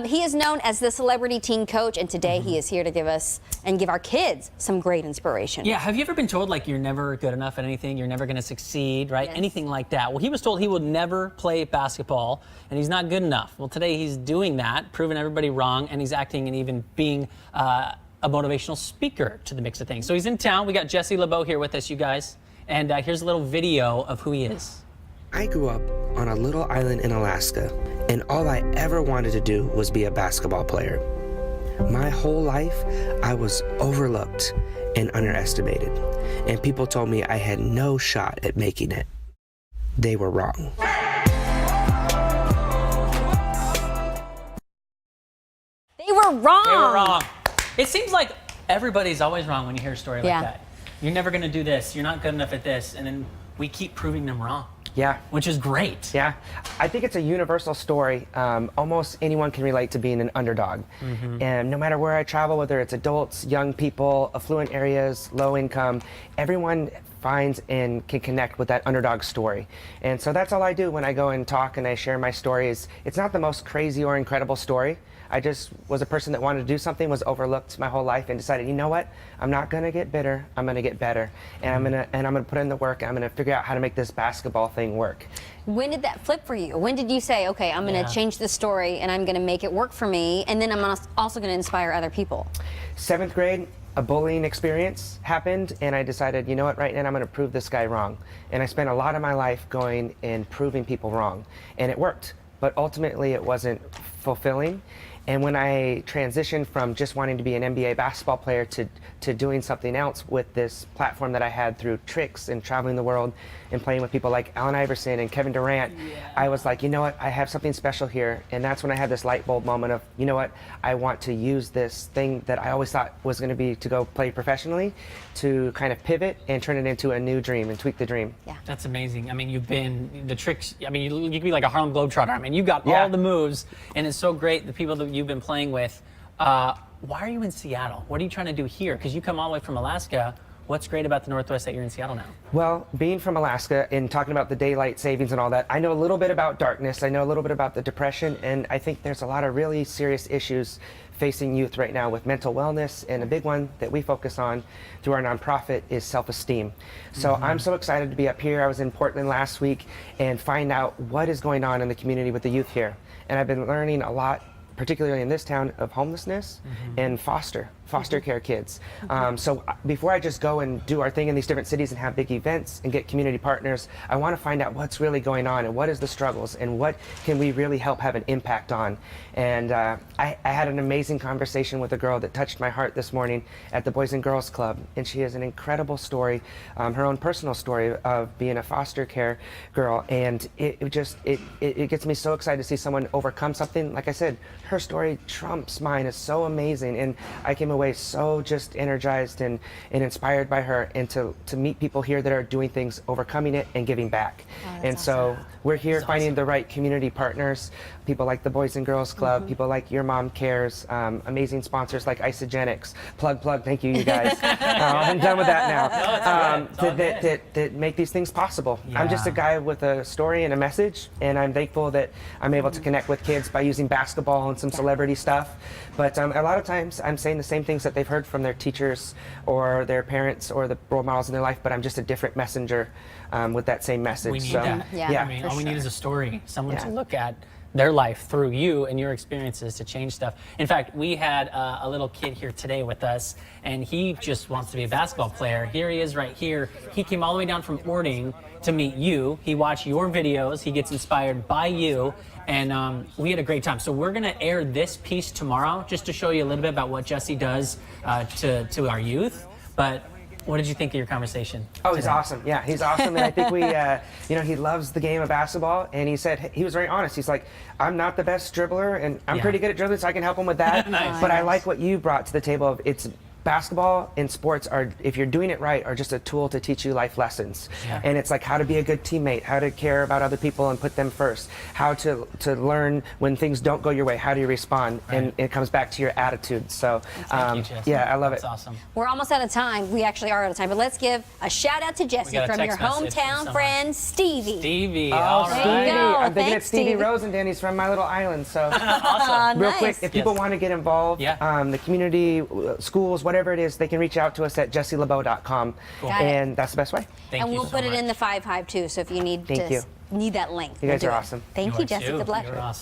He is known as the celebrity teen coach, and today he is here to give us and give our kids some great inspiration. Yeah, have you ever been told like you're never good enough at anything, you're never going to succeed, right? Yes. Anything like that. Well, he was told he would never play basketball and he's not good enough. Well, today he's doing that, proving everybody wrong, and he's acting and even being a motivational speaker to the mix of things. So he's in town. We got LeBeau here with us, you guys. And here's a little video of who he is. I grew up on a little island in Alaska, and all I ever wanted to do was be a basketball player. My whole life, I was overlooked and underestimated, and people told me I had no shot at making it. They were wrong. They were wrong. They were wrong. It seems like everybody's always wrong when you hear a story like that. You're never going to do this. You're not good enough at this. And then we keep proving them wrong. Yeah. Which is great. Yeah. I think it's a universal story. Almost anyone can relate to being an underdog. And no matter where I travel, whether it's adults, young people, affluent areas, low income, everyone finds and can connect with that underdog story. And so that's all I do when I go and talk and I share my stories. It's not the most crazy or incredible story. I just was a person that wanted to do something, was overlooked my whole life, and decided, you know what? I'm not gonna get bitter. I'm gonna get better, and I'm gonna put in the work. I'm gonna figure out how to make this basketball thing work. When did that flip for you? When did you say, okay, I'm gonna change the story and I'm gonna make it work for me, and then I'm also gonna inspire other people? 7th grade, a bullying experience happened, and I decided, you know what? Right now, I'm gonna prove this guy wrong. And I spent a lot of my life going and proving people wrong, and it worked. But ultimately, it wasn't fulfilling. And when I transitioned from just wanting to be an NBA basketball player to doing something else with this platform that I had through tricks and traveling the world and playing with people like Allen Iverson and Kevin Durant, I was like, you know what, I have something special here. And that's when I had this light bulb moment of, you know what, I want to use this thing that I always thought was going to be to go play professionally, to kind of pivot and turn it into a new dream and tweak the dream. Yeah. That's amazing. I mean, you've been, the tricks, I mean, you could be like a Harlem Globetrotter. I mean, you got all the moves, and it's so great, the people that you've been playing with. Why are you in Seattle? What are you trying to do here? Because you come all the way from Alaska. What's great about the Northwest that you're in Seattle now? Well, being from Alaska and talking about the daylight savings and all that, I know a little bit about darkness. I know a little bit about the depression, and I think there's a lot of really serious issues facing youth right now with mental wellness, and a big one that we focus on through our nonprofit is self-esteem. So I'm so excited to be up here. I was in Portland last week and find out what is going on in the community with the youth here. And I've been learning a lot, particularly in this town, of homelessness and foster care kids. So before I just go and do our thing in these different cities and have big events and get community partners, I want to find out what's really going on and what is the struggles and what can we really help have an impact on. And I had an amazing conversation with a girl that touched my heart this morning at the Boys and Girls Club, and she has an incredible story, her own personal story of being a foster care girl, and it gets me so excited to see someone overcome something. Like I said, her story trumps mine. Is so amazing, and I came away so just energized and inspired by her, and to meet people here that are doing things, overcoming it, and giving back. And so we're here finding the right community partners, people like the Boys and Girls Club, people like Your Mom Cares, amazing sponsors like Isogenics, plug, thank you, you guys. I'm done with that now. That make these things possible. I'm just a guy with a story and a message, and I'm thankful that I'm able to connect with kids by using basketball and some celebrity stuff. But a lot of times I'm saying the same things that they've heard from their teachers or their parents or the role models in their life, but I'm just a different messenger with that same message. We need that. Yeah, I mean, all we need is a story, someone to look at their life through you and your experiences to change stuff. In fact, we had a little kid here today with us, and he just wants to be a basketball player. Here he is right here. He came all the way down from Ording to meet you. He watched your videos. He gets inspired by you, and we had a great time. So we're going to air this piece tomorrow just to show you a little bit about what Jesse does to our youth. But what did you think of your conversation? Oh, he's awesome. Yeah, he's awesome. And I think he loves the game of basketball. And he said, he was very honest. He's like, I'm not the best dribbler, and I'm pretty good at dribbling, so I can help him with that. Nice. But I like what you brought to the table of basketball and sports are, if you're doing it right, are just a tool to teach you life lessons. Yeah. And it's like how to be a good teammate, how to care about other people and put them first, how to learn when things don't go your way, how do you respond, and it comes back to your attitude. So Thank you, Jesse. yeah, I love That's it. awesome. We're almost out of time. We actually are out of time, but let's give a shout out to Jesse got a from your text message from hometown someone. friend, Stevie. Stevie, Oh, all Stevie. right. you go. I'm thinking Thanks, it's Stevie Stevie. Rosen, He's from my little island. So Awesome. real Nice. quick, if people want to get involved, the community, schools, whatever it is, they can reach out to us at jesselebeau.com. Got it. And that's the best way. Thank And you we'll so put it much. in the 5 Hive too, so if you need Thank you. need that link. You guys we'll do are it. awesome. Thank you, are Jesse. too. Good luck. You're awesome.